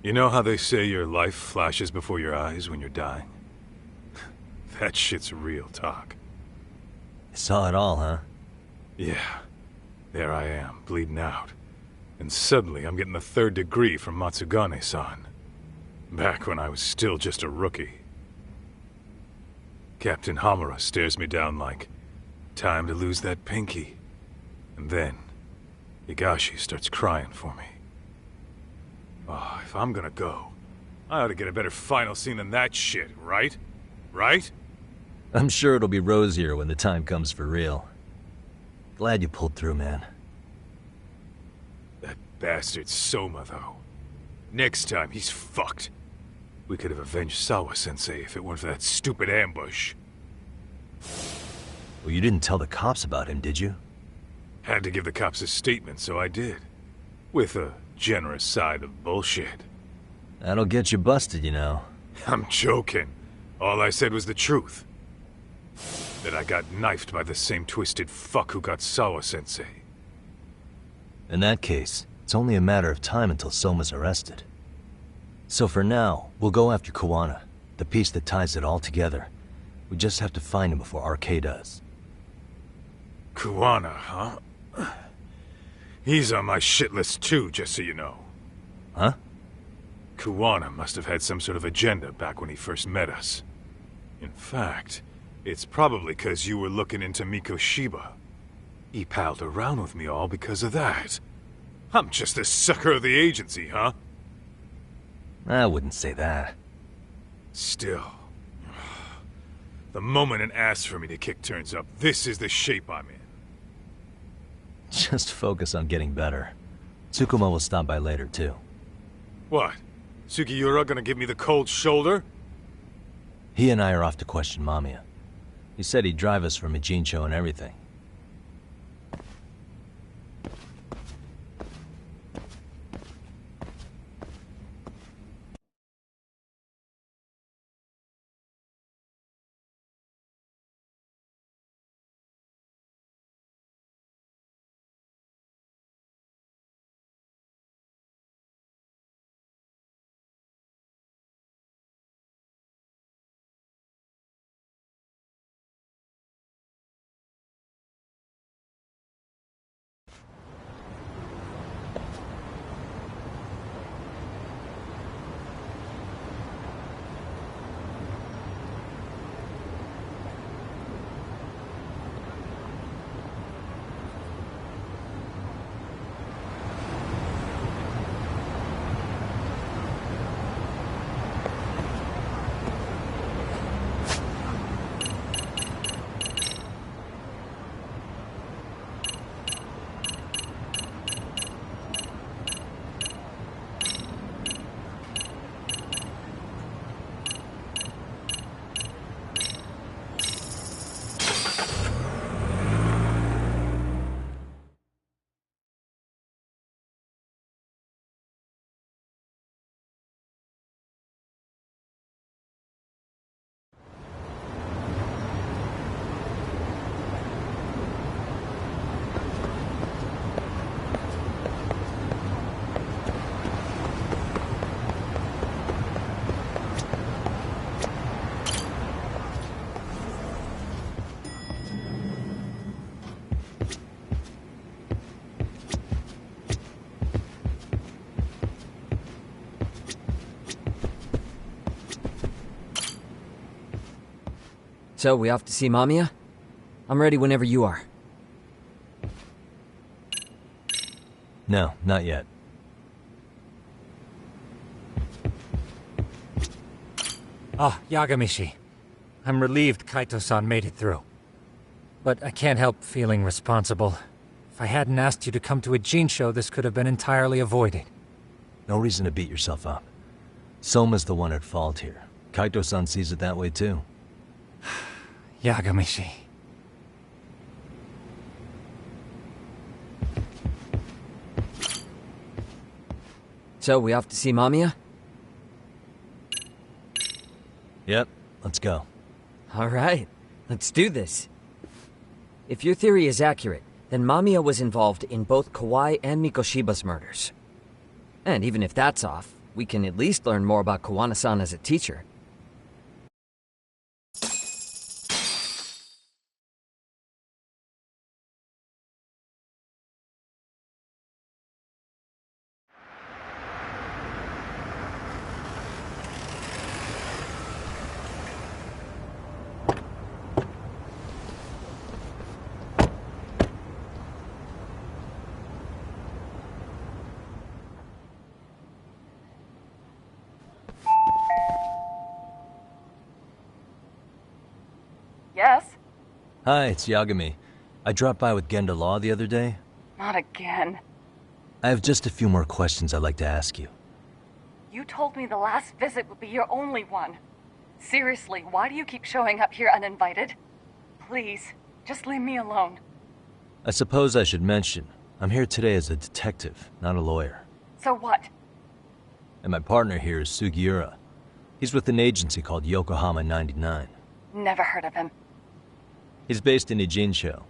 You know how they say your life flashes before your eyes when you're dying? That shit's real talk. You saw it all, huh? Yeah. There I am, bleeding out. And suddenly I'm getting the 3rd degree from Matsugane-san. Back when I was still just a rookie. Captain Hamura stares me down like, time to lose that pinky. And then, Higashi starts crying for me. Oh, if I'm gonna go, I ought to get a better final scene than that shit, right? Right? I'm sure it'll be rosier when the time comes for real. Glad you pulled through, man. That bastard Soma, though. Next time, he's fucked. We could have avenged Sawa-sensei if it weren't for that stupid ambush. Well, you didn't tell the cops about him, did you? Had to give the cops a statement, so I did. With a generous side of bullshit. That'll get you busted, you know. I'm joking. All I said was the truth. That I got knifed by the same twisted fuck who got Sawa-sensei. In that case, it's only a matter of time until Soma's arrested. So for now, we'll go after Kuawa, the piece that ties it all together. We just have to find him before RK does. Kuawa, huh? He's on my shit list too, just so you know. Huh? Kuawa must have had some sort of agenda back when he first met us. In fact, it's probably because you were looking into Mikoshiba. He palled around with me all because of that. I'm just a sucker of the agency, huh? I wouldn't say that. Still. The moment an ass for me to kick turns up, this is the shape I'm in. Just focus on getting better. Tsukuma will stop by later, too. What? Sugiura gonna give me the cold shoulder? He and I are off to question Mamiya. He said he'd drive us from Ijincho and everything. So, we off to see Mamiya? I'm ready whenever you are. No, not yet. Ah, Yagami-shi. I'm relieved Kaito-san made it through. But I can't help feeling responsible. If I hadn't asked you to come to a Jinsho, this could have been entirely avoided. No reason to beat yourself up. Soma's the one at fault here. Kaito-san sees it that way too. Yagami-shi. So, we off to see Mamiya? Yep, let's go. Alright, let's do this. If your theory is accurate, then Mamiya was involved in both Kawai and Mikoshiba's murders. And even if that's off, we can at least learn more about Kuwana-san as a teacher. Yes? Hi, it's Yagami. I dropped by with Genda Law the other day. Not again. I have just a few more questions I'd like to ask you. You told me the last visit would be your only one. Seriously, why do you keep showing up here uninvited? Please, just leave me alone. I suppose I should mention, I'm here today as a detective, not a lawyer. So what? And my partner here is Sugiura. He's with an agency called Yokohama 99. Never heard of him. He's based in Ijincho.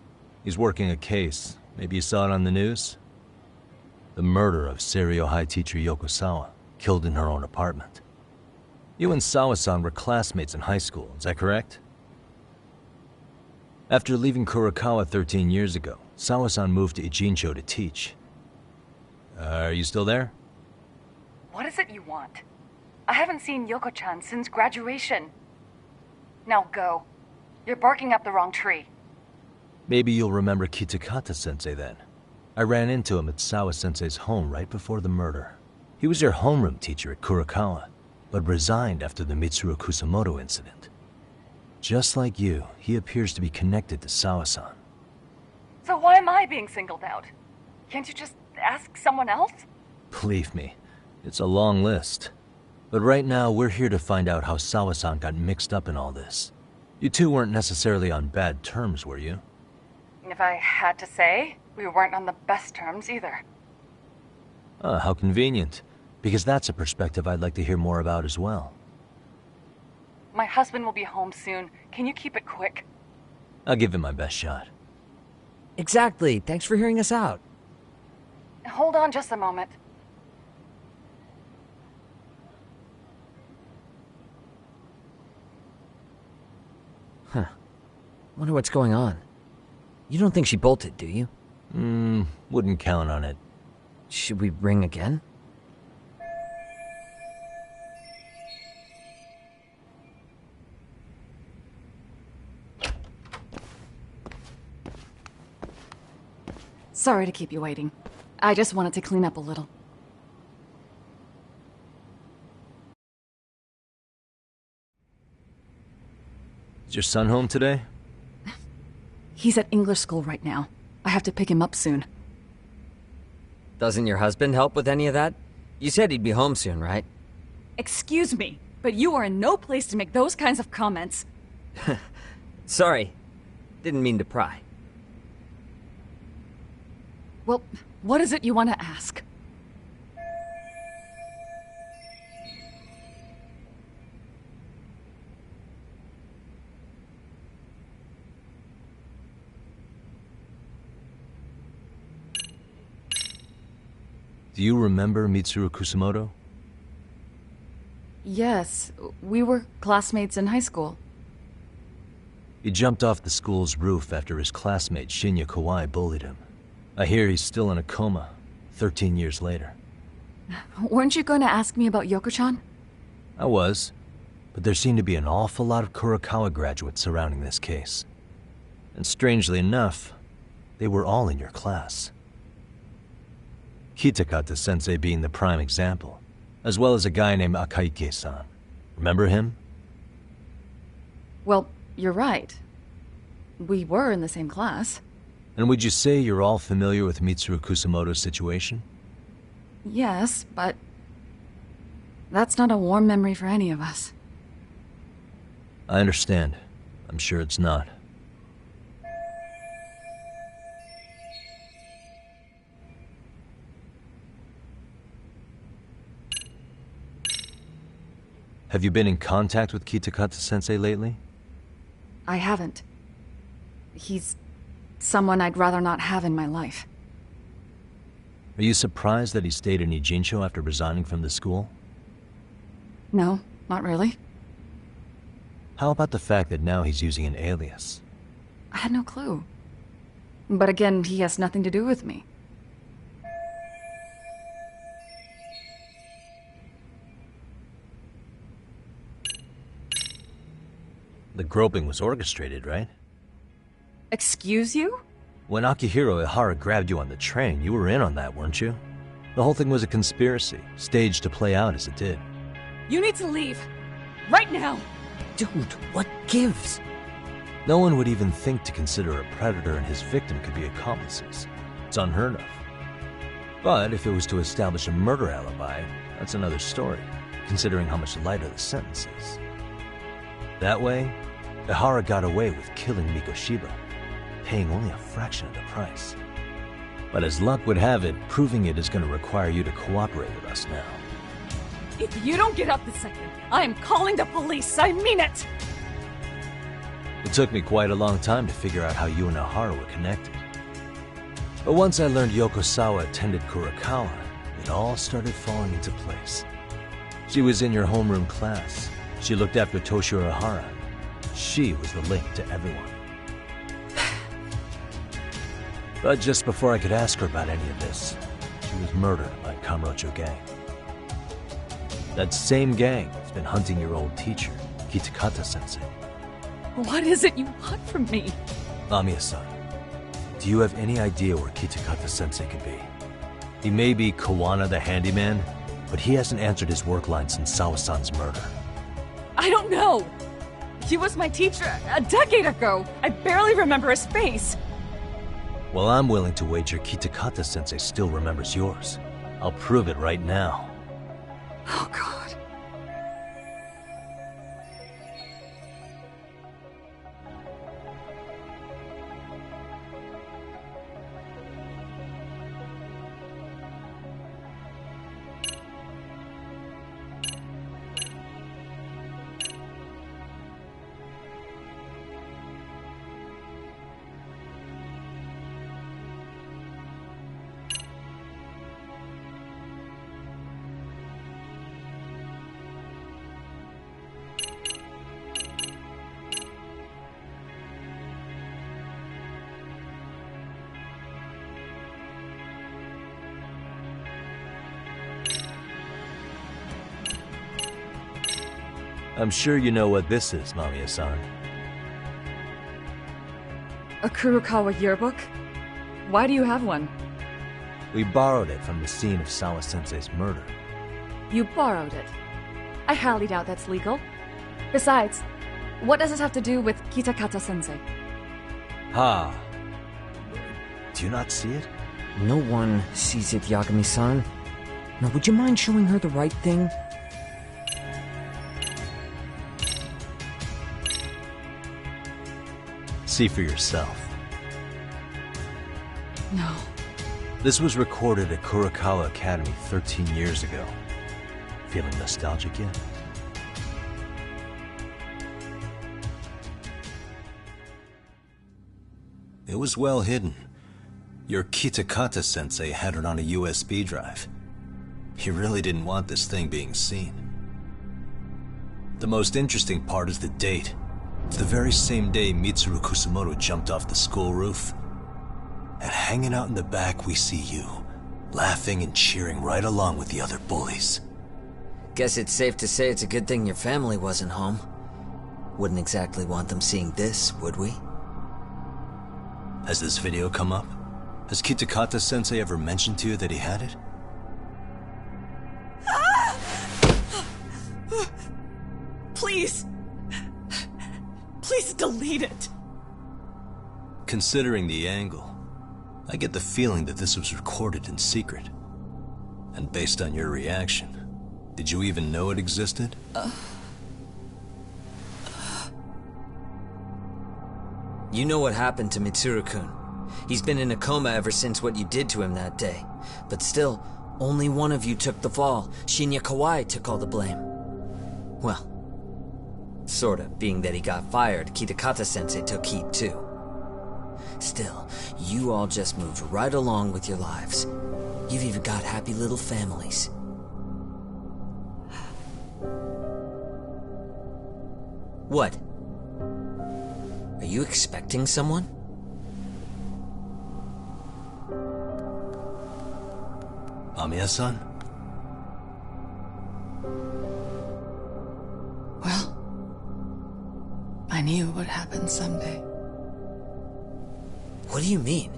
He's working a case. Maybe you saw it on the news? The murder of Seiryo High teacher Yoko Sawa, killed in her own apartment. You and Sawa-san were classmates in high school, is that correct? After leaving Kurokawa 13 years ago, Sawa-san moved to Ijincho to teach. Are you still there? What is it you want? I haven't seen Yoko-chan since graduation. Now go. You're barking up the wrong tree. Maybe you'll remember Kitakata-sensei then. I ran into him at Sawa-sensei's home right before the murder. He was your homeroom teacher at Kurokawa, but resigned after the Mitsuru Kusamoto incident. Just like you, he appears to be connected to Sawa-san. So why am I being singled out? Can't you just ask someone else? Believe me, it's a long list. But right now, we're here to find out how Sawa-san got mixed up in all this. You two weren't necessarily on bad terms, were you? If I had to say, we weren't on the best terms either. Ah, how convenient. Because that's a perspective I'd like to hear more about as well. My husband will be home soon. Can you keep it quick? I'll give it my best shot. Exactly. Thanks for hearing us out. Hold on just a moment. Wonder what's going on. You don't think she bolted, do you? Wouldn't count on it. Should we ring again? Sorry to keep you waiting. I just wanted to clean up a little. Is your son home today? He's at English school right now. I have to pick him up soon. Doesn't your husband help with any of that? You said he'd be home soon, right? Excuse me, but you are in no place to make those kinds of comments. Sorry. Didn't mean to pry. Well, what is it you want to ask? Do you remember Mitsuru Kusamoto? Yes, we were classmates in high school. He jumped off the school's roof after his classmate Shinya Kawai bullied him. I hear he's still in a coma, 13 years later. Weren't you going to ask me about Yoko-chan? I was, but there seemed to be an awful lot of Kurokawa graduates surrounding this case. And strangely enough, they were all in your class. Kitakata-sensei being the prime example, as well as a guy named Akaike-san. Remember him? Well, you're right. We were in the same class. And would you say you're all familiar with Mitsuru Kusamoto's situation? Yes, but that's not a warm memory for any of us. I understand. I'm sure it's not. Have you been in contact with Kitakata-sensei lately? I haven't. He's someone I'd rather not have in my life. Are you surprised that he stayed in Ijincho after resigning from the school? No, not really. How about the fact that now he's using an alias? I had no clue. But again, he has nothing to do with me. The groping was orchestrated, right? Excuse you? When Akihiro Ihara grabbed you on the train, you were in on that, weren't you? The whole thing was a conspiracy, staged to play out as it did. You need to leave. Right now! Dude, what gives? No one would even think to consider a predator and his victim could be accomplices. It's unheard of. But if it was to establish a murder alibi, that's another story, considering how much lighter the sentence is. That way, Ihara got away with killing Mikoshiba, paying only a fraction of the price. But as luck would have it, proving it is going to require you to cooperate with us now. If you don't get up this second, I am calling the police. I mean it! It took me quite a long time to figure out how you and Ihara were connected. But once I learned Yokosawa attended Kurokawa, it all started falling into place. She was in your homeroom class. She looked after Toshiro Ihara. She was the link to everyone. But just before I could ask her about any of this, she was murdered by Kamurocho gang. That same gang has been hunting your old teacher, Kitakata-sensei. What is it you want from me? Mamiya-san, do you have any idea where Kitakata-sensei could be? He may be Kuwana the handyman, but he hasn't answered his work line since Sawa-san's murder. I don't know! He was my teacher a decade ago. I barely remember his face. Well, I'm willing to wager Kitakata-sensei still remembers yours. I'll prove it right now. Oh, God. I'm sure you know what this is, Mamiya-san. A Kurokawa yearbook? Why do you have one? We borrowed it from the scene of Sawa-sensei's murder. You borrowed it. I highly doubt that's legal. Besides, what does this have to do with Kitakata-sensei? Ha! Do you not see it? No one sees it, Yagami-san. Now, would you mind showing her the right thing? See for yourself. No. This was recorded at Kurokawa Academy 13 years ago. Feeling nostalgic yet? It was well hidden. Your Kitakata-sensei had it on a USB drive. He really didn't want this thing being seen. The most interesting part is the date. It's the very same day Mitsuru Kusumoto jumped off the school roof. And hanging out in the back, we see you, laughing and cheering right along with the other bullies. Guess it's safe to say it's a good thing your family wasn't home. Wouldn't exactly want them seeing this, would we? Has this video come up? Has Kitakata-sensei ever mentioned to you that he had it? Please! Please delete it! Considering the angle, I get the feeling that this was recorded in secret. And based on your reaction, did you even know it existed? You know what happened to Mitsuru-kun. He's been in a coma ever since what you did to him that day. But still, only one of you took the fall. Shinya Kawai took all the blame. Well, sorta, being that he got fired, Kitakata-sensei took heat too. Still, you all just moved right along with your lives. You've even got happy little families. What? Are you expecting someone? Mamiya-san? Well, I knew it would happen someday. What do you mean?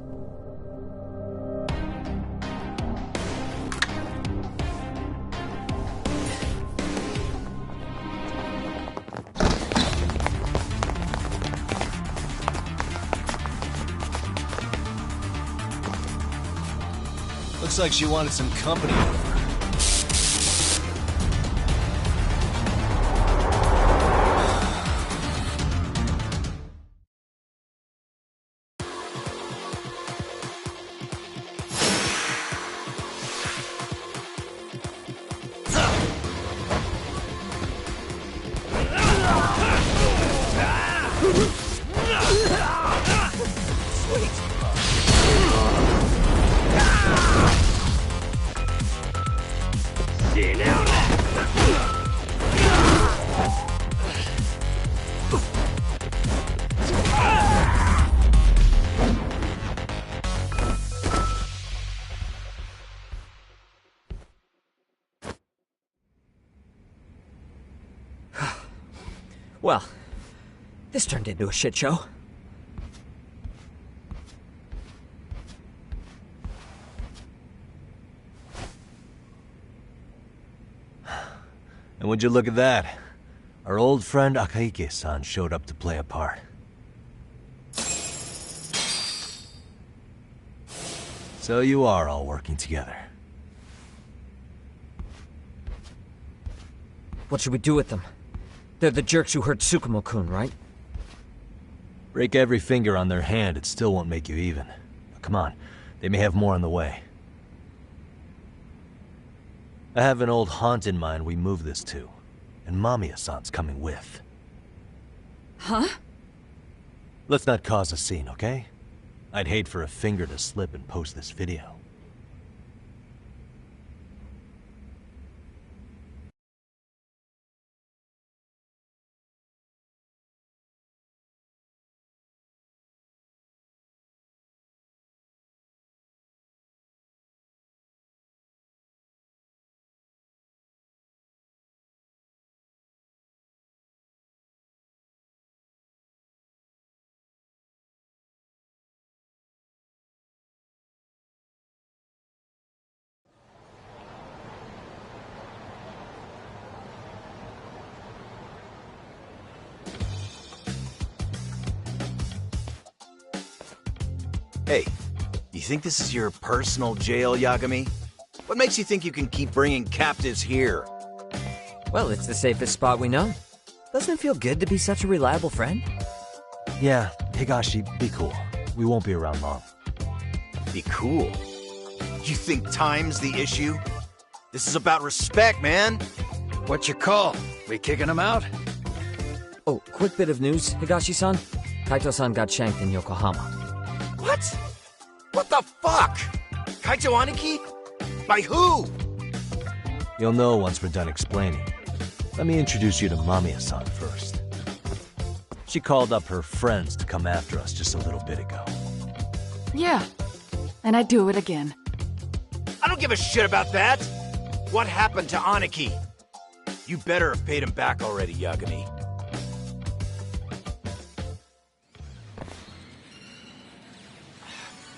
Looks like she wanted some company over. Well, this turned into a shit show. And would you look at that? Our old friend Akaike-san showed up to play a part. So you are all working together. What should we do with them? They're the jerks who hurt Tsukumo-kun, right? Break every finger on their hand, it still won't make you even. But come on, they may have more on the way. I have an old haunt in mind we move this to, and Mamiya-san's coming with. Huh? Let's not cause a scene, okay? I'd hate for a finger to slip and post this video. Hey, you think this is your personal jail, Yagami? What makes you think you can keep bringing captives here? Well, it's the safest spot we know. Doesn't it feel good to be such a reliable friend? Yeah, Higashi, be cool. We won't be around long. Be cool. You think time's the issue? This is about respect, man. What's your call? We kicking him out? Oh, quick bit of news, Higashi-san. Kaito-san got shanked in Yokohama. What? What the fuck? Kaito Aniki? By who? You'll know once we're done explaining. Let me introduce you to Mamiya-san first. She called up her friends to come after us just a little bit ago. Yeah, and I'd do it again. I don't give a shit about that. What happened to Aniki? You better have paid him back already, Yagami.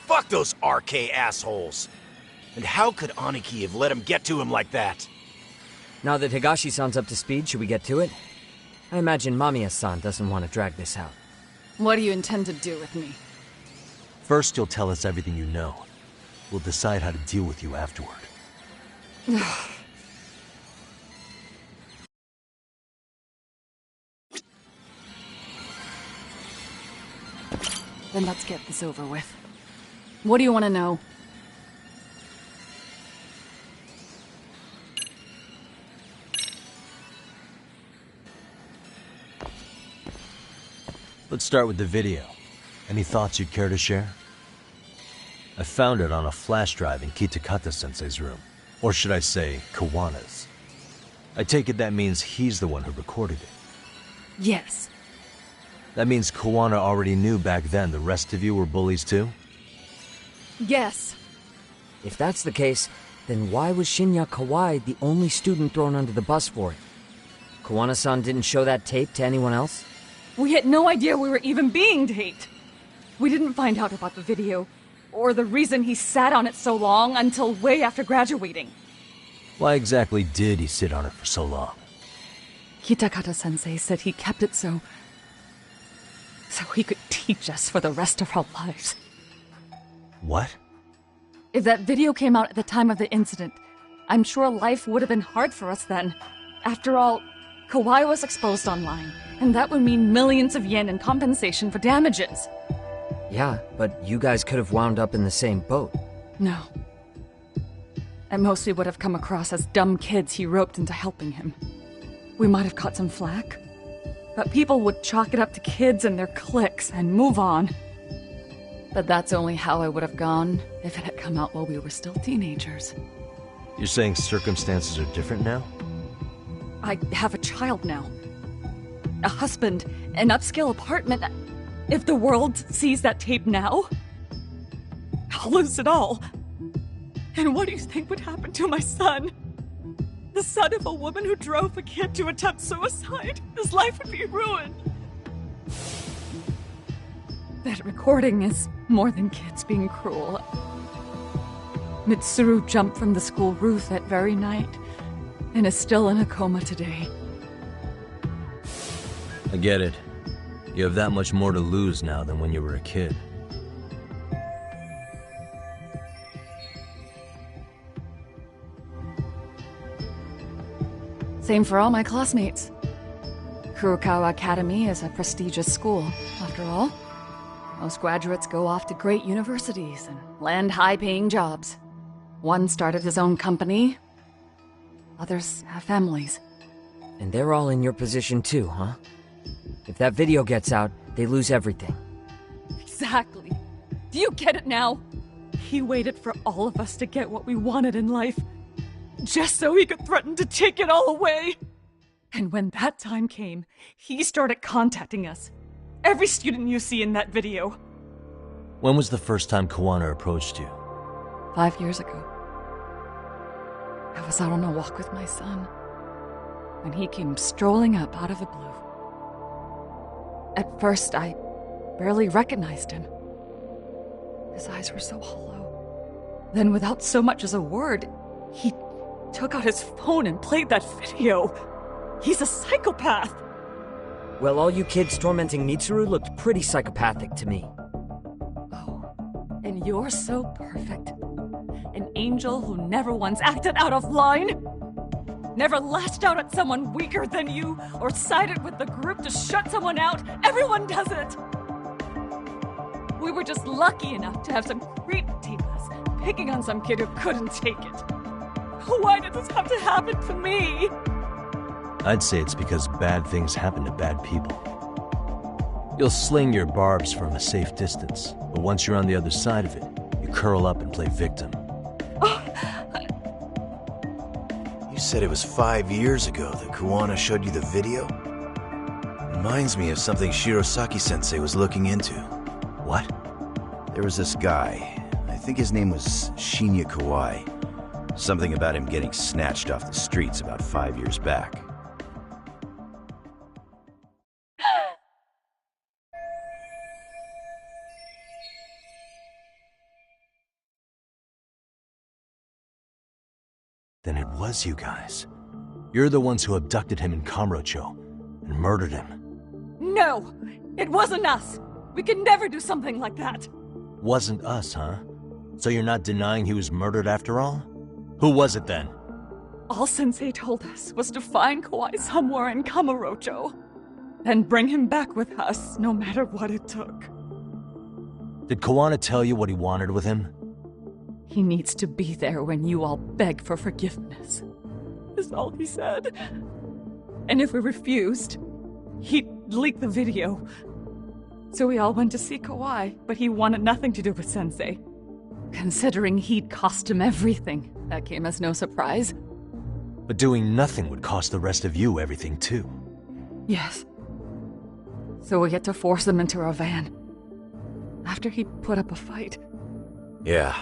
Fuck those RK assholes. And how could Aniki have let him get to him like that? Now that Higashi-san's up to speed, should we get to it? I imagine Mamiya-san doesn't want to drag this out. What do you intend to do with me? First, you'll tell us everything you know. We'll decide how to deal with you afterward. Then let's get this over with. What do you want to know? Let's start with the video. Any thoughts you'd care to share? I found it on a flash drive in Kitakata-sensei's room. Or should I say, Kuwana's. I take it that means he's the one who recorded it. Yes. That means Kuwana already knew back then the rest of you were bullies too? Yes. If that's the case, then why was Shinya Kawai the only student thrown under the bus for it? Kuwana-san didn't show that tape to anyone else? We had no idea we were even being taped. We didn't find out about the video, or the reason he sat on it so long until way after graduating. Why exactly did he sit on it for so long? Kitakata-sensei said he kept it so he could teach us for the rest of our lives. What? If that video came out at the time of the incident, I'm sure life would have been hard for us then. After all, Kawai was exposed online, and that would mean millions of yen in compensation for damages. Yeah, but you guys could have wound up in the same boat. No. At most we would have come across as dumb kids he roped into helping him. We might have caught some flack, but people would chalk it up to kids and their cliques and move on. But that's only how I would have gone if it had come out while we were still teenagers. You're saying circumstances are different now? I have a child now. A husband, an upscale apartment. If the world sees that tape now, I'll lose it all. And what do you think would happen to my son? The son of a woman who drove a kid to attempt suicide? His life would be ruined. That recording is more than kids being cruel. Mitsuru jumped from the school roof that very night and is still in a coma today. I get it. You have that much more to lose now than when you were a kid. Same for all my classmates. Kurokawa Academy is a prestigious school, after all. Most graduates go off to great universities and land high-paying jobs. One started his own company. Others have families. And they're all in your position too, huh? If that video gets out, they lose everything. Exactly. Do you get it now? He waited for all of us to get what we wanted in life, just so he could threaten to take it all away. And when that time came, he started contacting us. Every student you see in that video. When was the first time Kuwana approached you? 5 years ago. I was out on a walk with my son when he came strolling up out of the blue. At first, I barely recognized him. His eyes were so hollow. Then, without so much as a word, he took out his phone and played that video. He's a psychopath! Well, all you kids tormenting Mitsuru looked pretty psychopathic to me. Oh, and you're so perfect. An angel who never once acted out of line? Never lashed out at someone weaker than you, or sided with the group to shut someone out. Everyone does it! We were just lucky enough to have some creep tape us, picking on some kid who couldn't take it. Why did this have to happen to me? I'd say it's because bad things happen to bad people. You'll sling your barbs from a safe distance, but once you're on the other side of it, you curl up and play victim. You said it was 5 years ago that Kuwana showed you the video? Reminds me of something Shirosaki-sensei was looking into. What? There was this guy. I think his name was Shinya Kawai. Something about him getting snatched off the streets about 5 years back. Then it was you guys. You're the ones who abducted him in Kamurocho and murdered him. No! It wasn't us! We could never do something like that! Wasn't us, huh? So you're not denying he was murdered after all? Who was it then? All Sensei told us was to find Kawai somewhere in Kamurocho, and bring him back with us, no matter what it took. Did Kuwana tell you what he wanted with him? He needs to be there when you all beg for forgiveness, is all he said. And if we refused, he'd leak the video. So we all went to see Kawai, but he wanted nothing to do with Sensei. Considering he'd cost him everything, that came as no surprise. But doing nothing would cost the rest of you everything too. Yes. so we had to force him into our van. After he put up a fight. Yeah,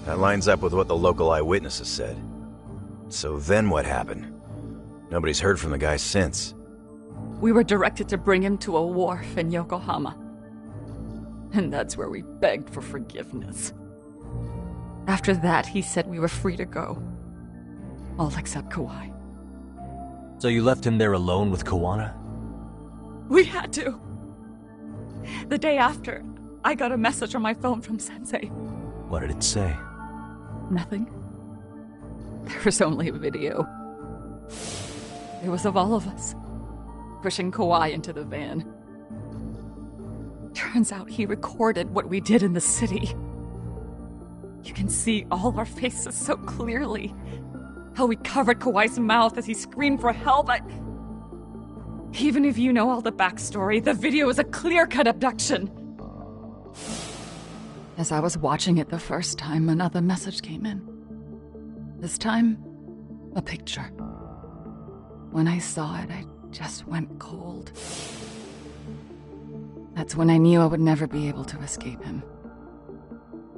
that lines up with what the local eyewitnesses said. So then what happened? Nobody's heard from the guy since. We were directed to bring him to a wharf in Yokohama. And that's where we begged for forgiveness. After that, he said we were free to go. All except Kauai. So you left him there alone with Kuawa? We had to. The day after, I got a message on my phone from Sensei. What did it say? Nothing. There was only a video. It was of all of us, pushing Kauai into the van. Turns out he recorded what we did in the city. You can see all our faces so clearly. How we covered Kauai's mouth as he screamed for help. Even if you know all the backstory, the video is a clear-cut abduction. As I was watching it the first time, another message came in. This time, a picture. When I saw it, I just went cold. That's when I knew I would never be able to escape him.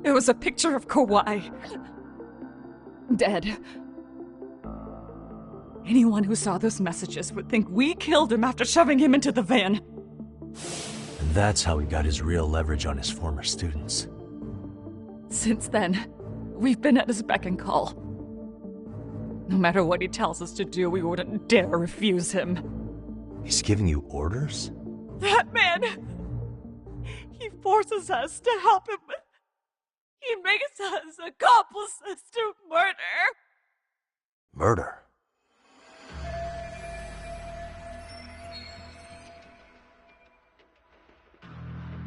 It was a picture of Kauai. Dead. Anyone who saw those messages would think we killed him after shoving him into the van. And that's how he got his real leverage on his former students. Since then, we've been at his beck and call. No matter what he tells us to do, we wouldn't dare refuse him. He's giving you orders? That man! He forces us to help him. He makes us accomplices to murder. Murder?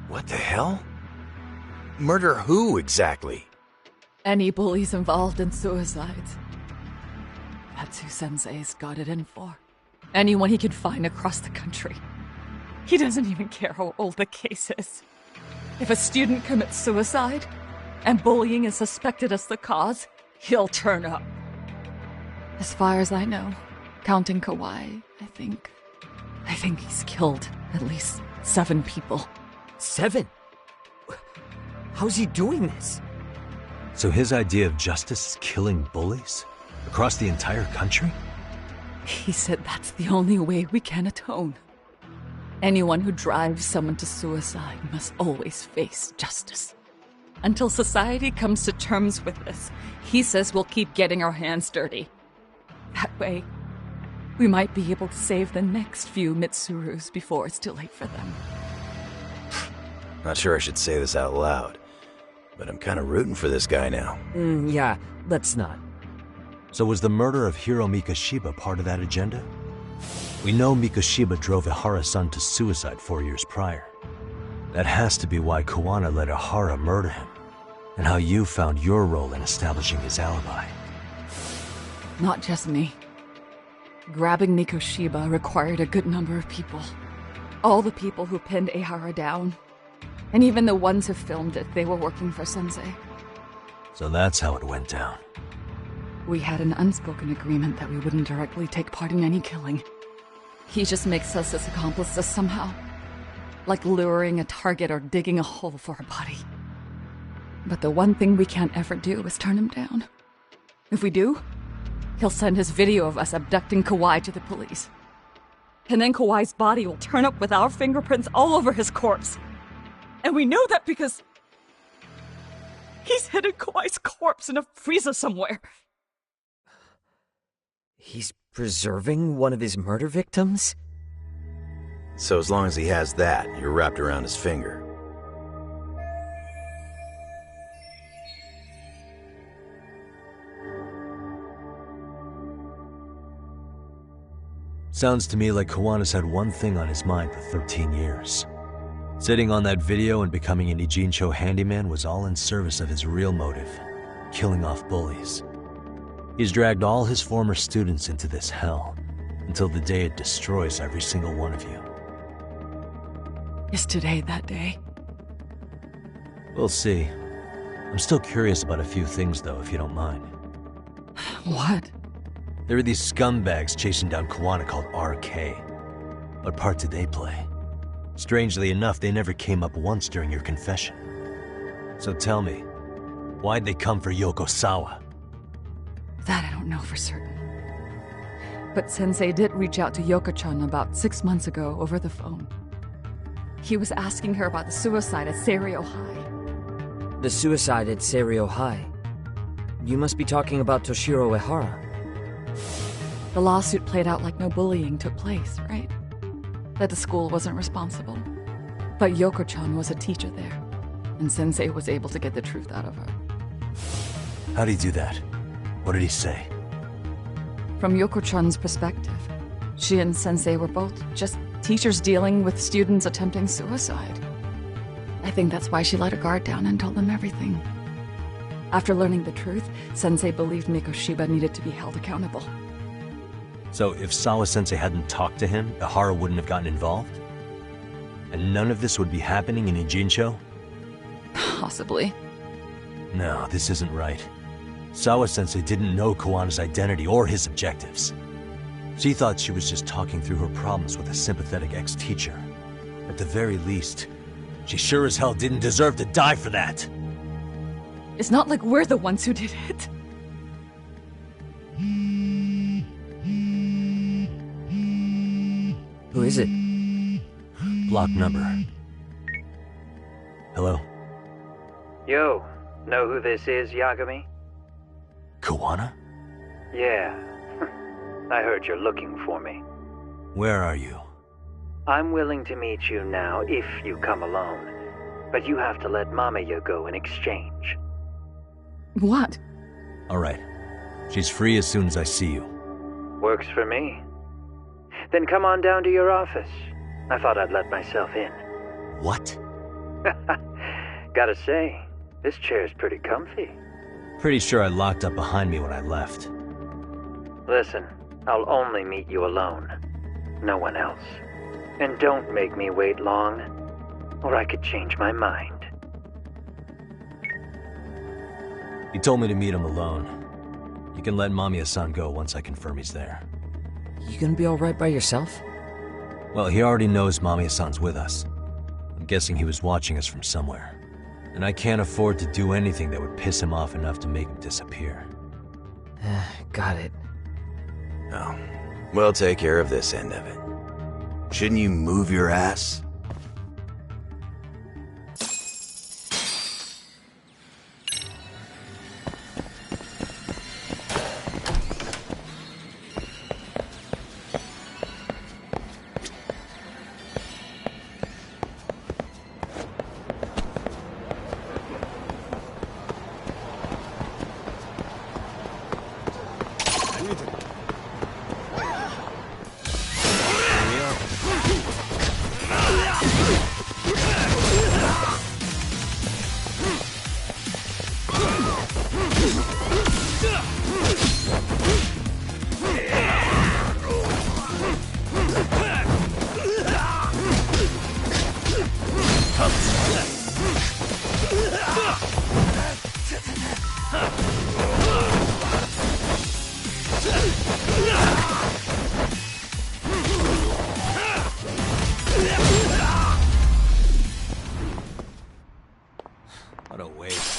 What the hell? Murder who, exactly? Any bullies involved in suicides. That's who Sensei's got it in for. Anyone he can find across the country. He doesn't even care how old the case is. If a student commits suicide, and bullying is suspected as the cause, he'll turn up. As far as I know, counting Kauai, I think he's killed at least 7 people. 7? How's he doing this? So his idea of justice is killing bullies? Across the entire country? He said that's the only way we can atone. Anyone who drives someone to suicide must always face justice. Until society comes to terms with this, he says we'll keep getting our hands dirty. That way, we might be able to save the next few Mitsurus before it's too late for them. Not sure I should say this out loud, but I'm kind of rooting for this guy now. Yeah, let's not. So was the murder of Hiro Mikoshiba part of that agenda? We know Mikoshiba drove Ihara-san to suicide 4 years prior. That has to be why Kuawa let Ihara murder him, and how you found your role in establishing his alibi. Not just me. Grabbing Mikoshiba required a good number of people. All the people who pinned Ihara down, and even the ones who filmed it, they were working for Sensei. So that's how it went down. We had an unspoken agreement that we wouldn't directly take part in any killing. He just makes us his accomplices somehow. Like luring a target or digging a hole for a body. But the one thing we can't ever do is turn him down. If we do, he'll send his video of us abducting Kauai to the police. And then Kauai's body will turn up with our fingerprints all over his corpse. And we know that because he's hidden Kauai's corpse in a freezer somewhere. He's preserving one of his murder victims? So as long as he has that, you're wrapped around his finger. Sounds to me like Kuwana's had one thing on his mind for 13 years. Sitting on that video and becoming an Ijincho handyman was all in service of his real motive, killing off bullies. He's dragged all his former students into this hell, until the day it destroys every single one of you. Is today that day? We'll see. I'm still curious about a few things though, if you don't mind. What? There are these scumbags chasing down Kuawa called RK. What part did they play? Strangely enough, they never came up once during your confession. So tell me, why'd they come for Yokosawa? That I don't know for certain. But Sensei did reach out to Yoko-chan about 6 months ago over the phone. He was asking her about the suicide at Seiryo High. The suicide at Seiryo High. You must be talking about Toshiro Ehara. The lawsuit played out like no bullying took place, right? That the school wasn't responsible. But Yoko-chan was a teacher there, and Sensei was able to get the truth out of her. How'd he do that? What did he say? From Yoko-chan's perspective, she and Sensei were both just teachers dealing with students attempting suicide. I think that's why she let her guard down and told them everything. After learning the truth, Sensei believed Mikoshiba needed to be held accountable. So if Sawa-sensei hadn't talked to him, Ehara wouldn't have gotten involved? And none of this would be happening in Ijincho? Possibly. No, this isn't right. Sawa-sensei didn't know Kuwana's identity or his objectives. She thought she was just talking through her problems with a sympathetic ex-teacher. At the very least, she sure as hell didn't deserve to die for that! It's not like we're the ones who did it. Who is it? Block number. Hello? Yo, know who this is, Yagami? Kuwana? Yeah. I heard you're looking for me. Where are you? I'm willing to meet you now if you come alone. But you have to let Mamiya go in exchange. What? Alright. She's free as soon as I see you. Works for me. Then come on down to your office. I thought I'd let myself in. What? Gotta say, this chair's pretty comfy. Pretty sure I locked up behind me when I left. Listen, I'll only meet you alone. No one else. And don't make me wait long, or I could change my mind. He told me to meet him alone. You can let Mamiya-san go once I confirm he's there. You gonna be alright by yourself? Well, he already knows Mamiya-san's with us. I'm guessing he was watching us from somewhere. And I can't afford to do anything that would piss him off enough to make him disappear. Got it. Oh, we'll take care of this end of it. Shouldn't you move your ass? What a waste.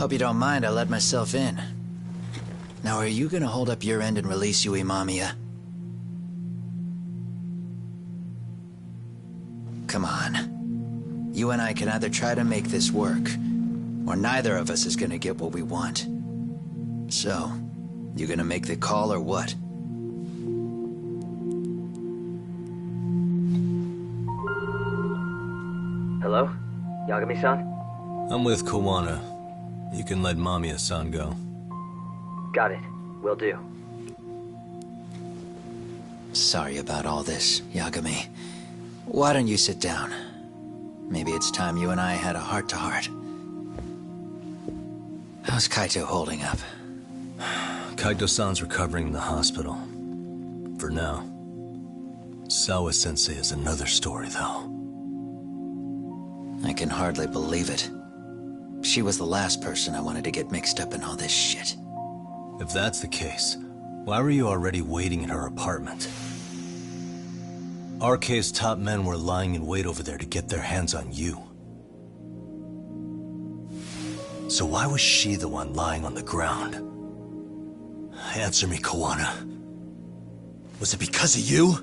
Hope you don't mind I let myself in. Now, are you gonna hold up your end and release Yui Mamiya? Come on. You and I can either try to make this work, or neither of us is gonna get what we want. So, you gonna make the call or what? Hello? Yagami-san? I'm with Kuawa. You can let Mamiya-san go. Got it. Will do. Sorry about all this, Yagami. Why don't you sit down? Maybe it's time you and I had a heart-to-heart. How's Kaito holding up? Kaito-san's recovering in the hospital. For now. Sawa-sensei is another story, though. I can hardly believe it. She was the last person I wanted to get mixed up in all this shit. If that's the case, why were you already waiting in her apartment? RK's top men were lying in wait over there to get their hands on you. So why was she the one lying on the ground? Answer me, Kuawa. Was it because of you?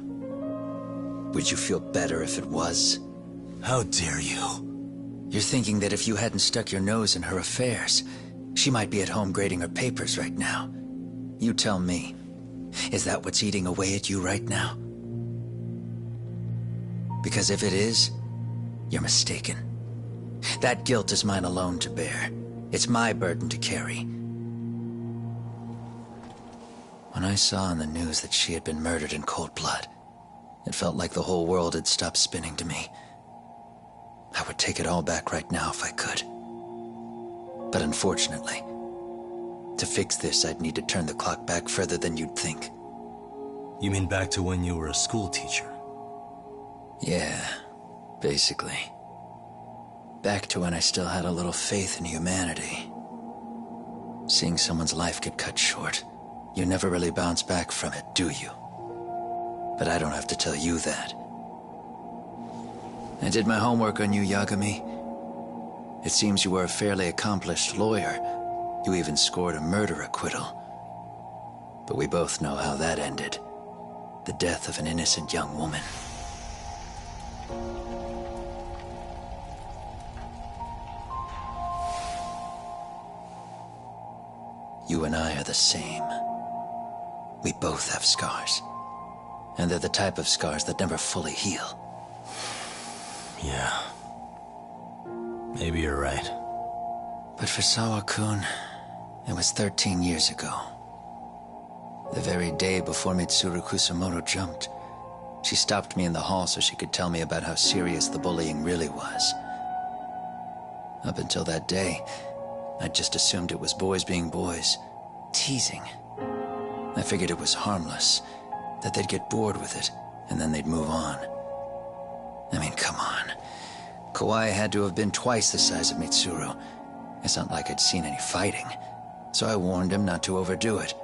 Would you feel better if it was? How dare you? You're thinking that if you hadn't stuck your nose in her affairs, she might be at home grading her papers right now. You tell me. Is that what's eating away at you right now? Because if it is, you're mistaken. That guilt is mine alone to bear. It's my burden to carry. When I saw on the news that she had been murdered in cold blood, it felt like the whole world had stopped spinning to me. I would take it all back right now if I could. But unfortunately, to fix this, I'd need to turn the clock back further than you'd think. You mean back to when you were a school teacher? Yeah, basically. Back to when I still had a little faith in humanity. Seeing someone's life get cut short, you never really bounce back from it, do you? But I don't have to tell you that. I did my homework on you, Yagami. It seems you were a fairly accomplished lawyer. You even scored a murder acquittal. But we both know how that ended. The death of an innocent young woman. You and I are the same. We both have scars. And they're the type of scars that never fully heal. Yeah. Maybe you're right. But for Sawa-kun, it was 13 years ago. The very day before Mitsuru Kusumoto jumped, she stopped me in the hall so she could tell me about how serious the bullying really was. Up until that day, I just assumed it was boys being boys, teasing. I figured it was harmless, that they'd get bored with it, and then they'd move on. I mean, come on. Kuawa had to have been twice the size of Mitsuru. It's not like I'd seen any fighting, so I warned him not to overdo it,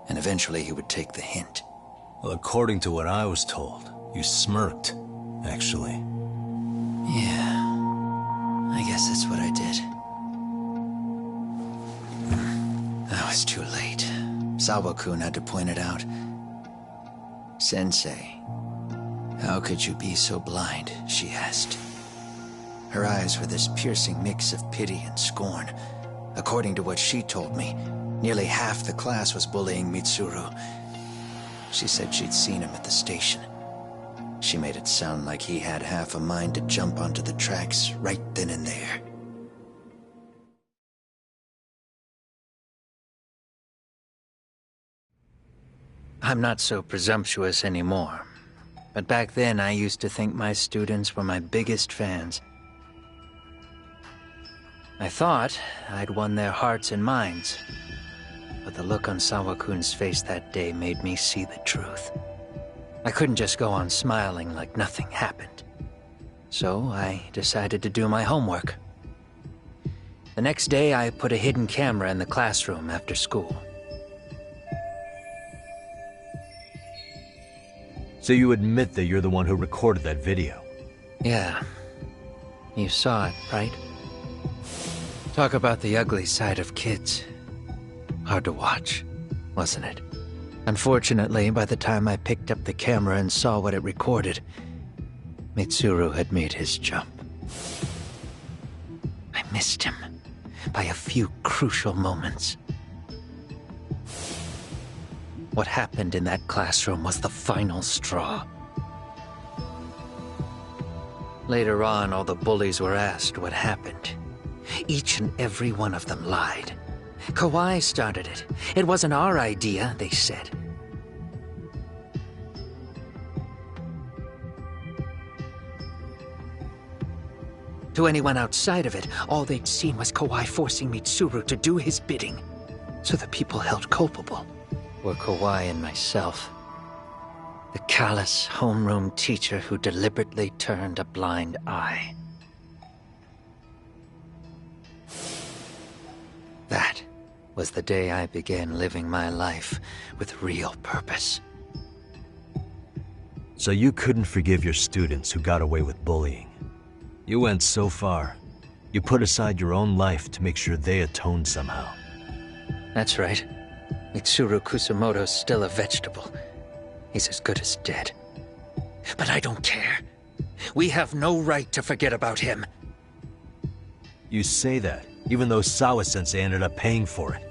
and eventually he would take the hint. Well, according to what I was told, you smirked, actually. Yeah, I guess that's what I did. I was too late. Sawa-kun had to point it out. Sensei, how could you be so blind, she asked. Her eyes were this piercing mix of pity and scorn. According to what she told me, nearly half the class was bullying Mitsuru. She said she'd seen him at the station. She made it sound like he had half a mind to jump onto the tracks right then and there. I'm not so presumptuous anymore. But back then, I used to think my students were my biggest fans. I thought I'd won their hearts and minds. But the look on Sawa-kun's face that day made me see the truth. I couldn't just go on smiling like nothing happened. So I decided to do my homework. The next day, I put a hidden camera in the classroom after school. So you admit that you're the one who recorded that video? Yeah. You saw it, right? Talk about the ugly side of kids. Hard to watch, wasn't it? Unfortunately, by the time I picked up the camera and saw what it recorded, Mitsuru had made his jump. I missed him by a few crucial moments. What happened in that classroom was the final straw. Later on, all the bullies were asked what happened. Each and every one of them lied. Kawai started it. It wasn't our idea, they said. To anyone outside of it, all they'd seen was Kawai forcing Mitsuru to do his bidding. So the people held culpable were Kawai and myself. The callous homeroom teacher who deliberately turned a blind eye. That was the day I began living my life with real purpose. So you couldn't forgive your students who got away with bullying. You went so far. You put aside your own life to make sure they atoned somehow. That's right. Mitsuru Kusamoto's still a vegetable. He's as good as dead. But I don't care. We have no right to forget about him. You say that, even though Sawa-sensei ended up paying for it.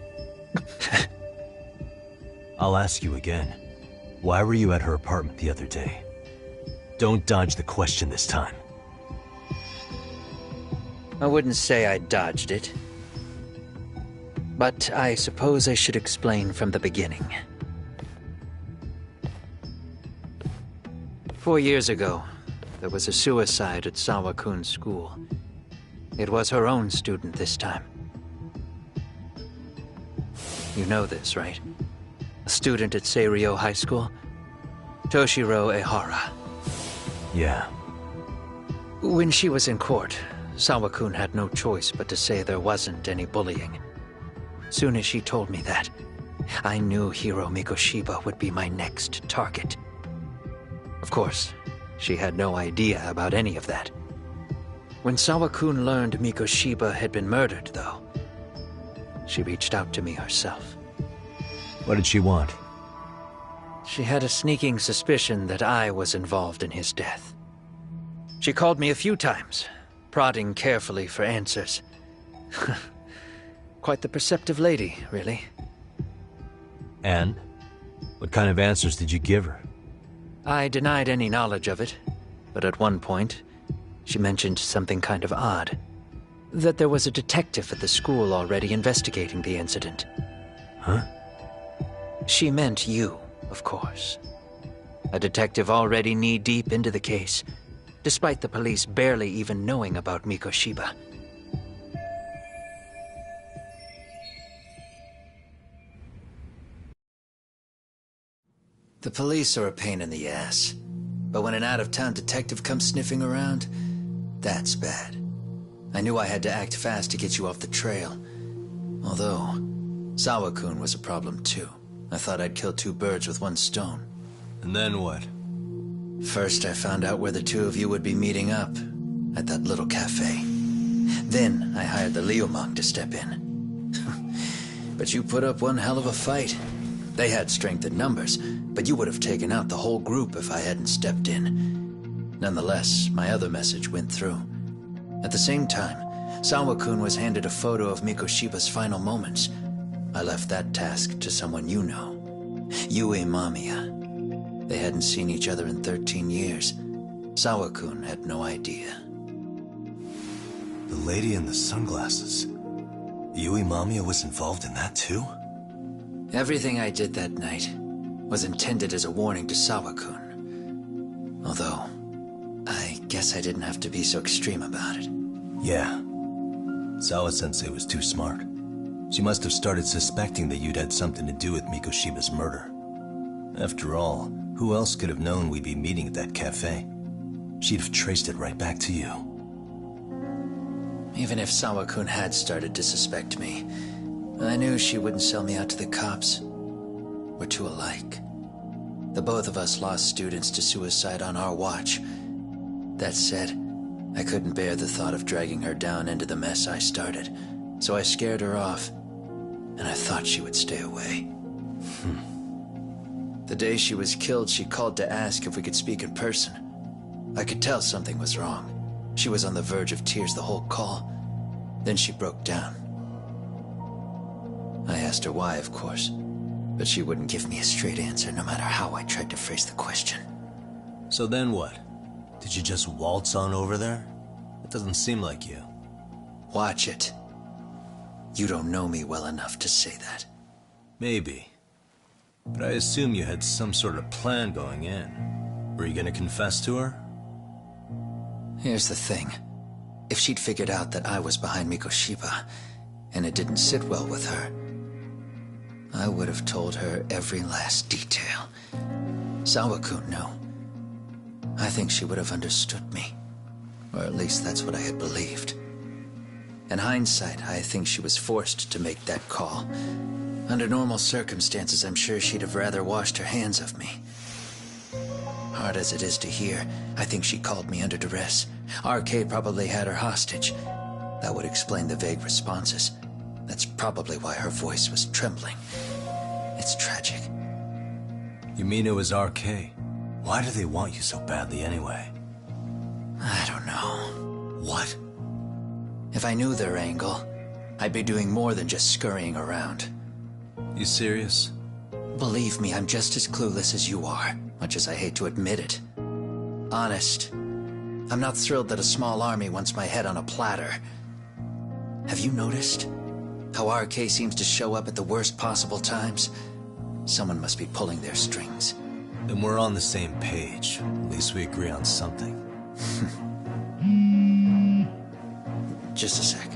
I'll ask you again. Why were you at her apartment the other day? Don't dodge the question this time. I wouldn't say I dodged it. But I suppose I should explain from the beginning. 4 years ago, there was a suicide at Sawa-kun's school. It was her own student this time. You know this, right? A student at Seiryo High School? Toshiro Ehara. Yeah. When she was in court, Sawa-kun had no choice but to say there wasn't any bullying. Soon as she told me that, I knew Hiro Mikoshiba would be my next target. Of course, she had no idea about any of that. When Sawa-kun learned Mikoshiba had been murdered, though, she reached out to me herself. What did she want? She had a sneaking suspicion that I was involved in his death. She called me a few times, prodding carefully for answers. Quite the perceptive lady, really. And? What kind of answers did you give her? I denied any knowledge of it, but at one point, she mentioned something kind of odd. That there was a detective at the school already investigating the incident. Huh? She meant you, of course. A detective already knee-deep into the case, despite the police barely even knowing about Mikoshiba. The police are a pain in the ass. But when an out-of-town detective comes sniffing around, that's bad. I knew I had to act fast to get you off the trail. Although, Sawa-kun was a problem too. I thought I'd kill two birds with one stone. And then what? First, I found out where the two of you would be meeting up, at that little cafe. Then, I hired the Liumang to step in. But you put up one hell of a fight. They had strength in numbers, but you would have taken out the whole group if I hadn't stepped in. Nonetheless, my other message went through. At the same time, Sawa-kun was handed a photo of Mikoshiba's final moments. I left that task to someone you know. Yue Mamiya. They hadn't seen each other in 13 years. Sawa-kun had no idea. The lady in the sunglasses. Yue Mamiya was involved in that too? Everything I did that night was intended as a warning to Sawa-kun. Although, I guess I didn't have to be so extreme about it. Yeah. Sawa-sensei was too smart. She must have started suspecting that you'd had something to do with Mikoshiba's murder. After all, who else could have known we'd be meeting at that cafe? She'd have traced it right back to you. Even if Sawa-kun had started to suspect me, I knew she wouldn't sell me out to the cops. We're too alike. The both of us lost students to suicide on our watch. That said, I couldn't bear the thought of dragging her down into the mess I started. So I scared her off, and I thought she would stay away. The day she was killed, she called to ask if we could speak in person. I could tell something was wrong. She was on the verge of tears the whole call. Then she broke down. I asked her why, of course, but she wouldn't give me a straight answer no matter how I tried to phrase the question. So then what? Did you just waltz on over there? It doesn't seem like you. Watch it. You don't know me well enough to say that. Maybe. But I assume you had some sort of plan going in. Were you gonna confess to her? Here's the thing. If she'd figured out that I was behind Mikoshiba, and it didn't sit well with her, I would have told her every last detail. Sawakun, no. I think she would have understood me. Or at least that's what I had believed. In hindsight, I think she was forced to make that call. Under normal circumstances, I'm sure she'd have rather washed her hands of me. Hard as it is to hear, I think she called me under duress. RK probably had her hostage. That would explain the vague responses. That's probably why her voice was trembling. It's tragic. You mean it was RK? Why do they want you so badly anyway? I don't know. What? If I knew their angle, I'd be doing more than just scurrying around. You serious? Believe me, I'm just as clueless as you are, much as I hate to admit it. Honest. I'm not thrilled that a small army wants my head on a platter. Have you noticed how RK seems to show up at the worst possible times? Someone must be pulling their strings. Then we're on the same page. At least we agree on something. Just a sec.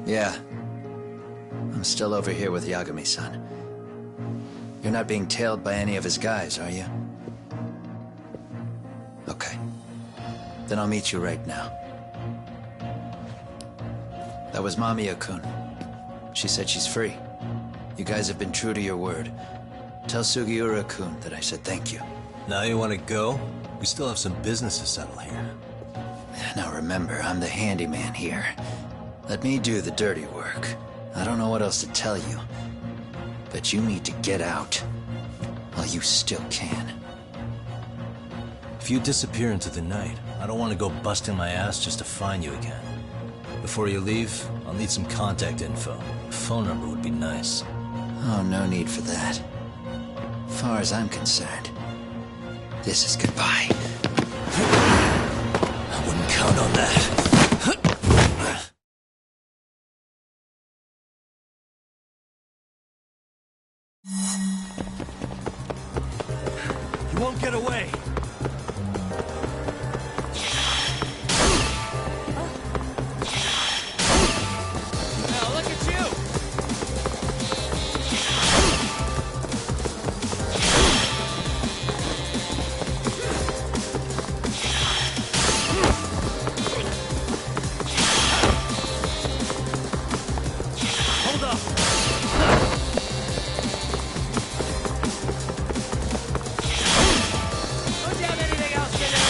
Yeah. I'm still over here with Yagami-san. You're not being tailed by any of his guys, are you? Okay. Then I'll meet you right now. That was Mamiya-kun. She said she's free. You guys have been true to your word. Tell Sugiura-kun that I said thank you. Now you want to go? We still have some business to settle here. Now remember, I'm the handyman here. Let me do the dirty work. I don't know what else to tell you. But you need to get out while you still can. If you disappear into the night, I don't want to go busting my ass just to find you again. Before you leave, I'll need some contact info. A phone number would be nice. Oh, no need for that. As far as I'm concerned, this is goodbye. I wouldn't count on that. You won't get away. Now look at you. Hold up. Don't you have anything else to do?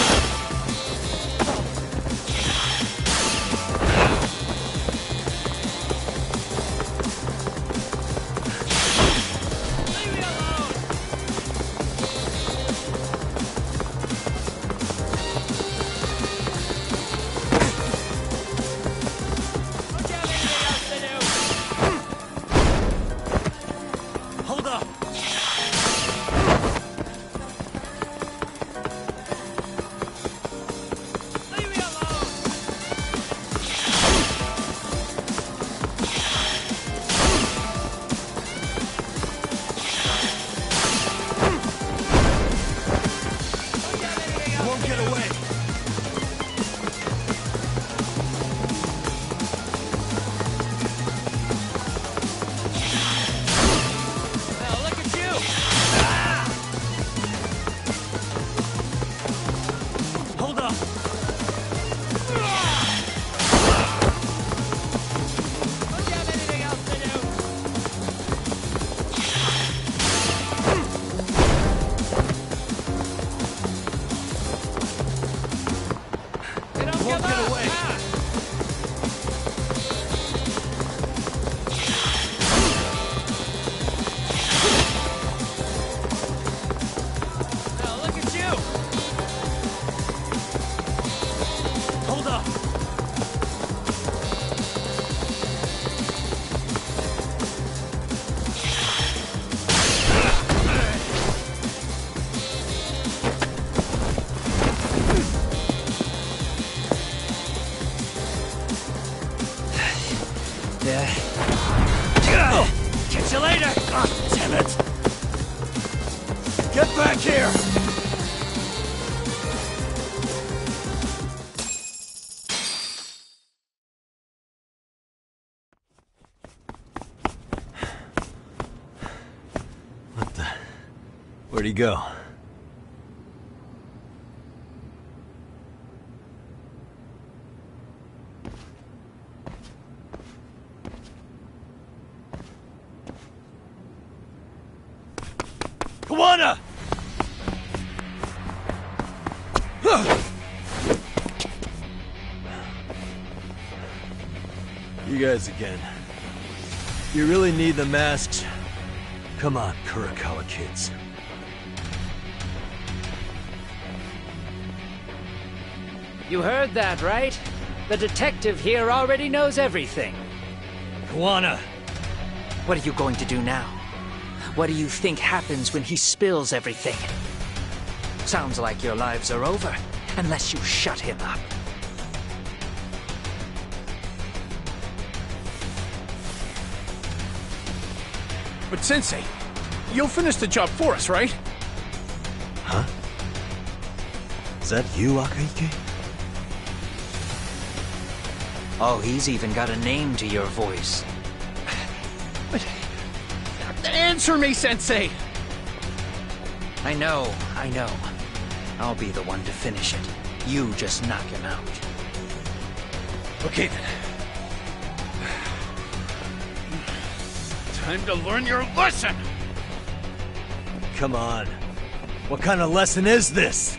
Leave me alone. Don't you have anything else to do? Hold up. Leave me alone. Don't you have anything You else won't to get do? away. Now look at you. Hold up. Don't you have anything else to do? You don't You won't give get up, away. huh? Where'd he go? Kuawa! You guys again. You really need the masks? Come on, Kurakawa kids. You heard that, right? The detective here already knows everything. Kuawa! What are you going to do now? What do you think happens when he spills everything? Sounds like your lives are over, unless you shut him up. But Sensei, you'll finish the job for us, right? Huh? Is that you, Akaike? Oh, he's even got a name to your voice. But... answer me, Sensei! I know. I'll be the one to finish it. You just knock him out. Okay then. Time to learn your lesson! Come on. What kind of lesson is this?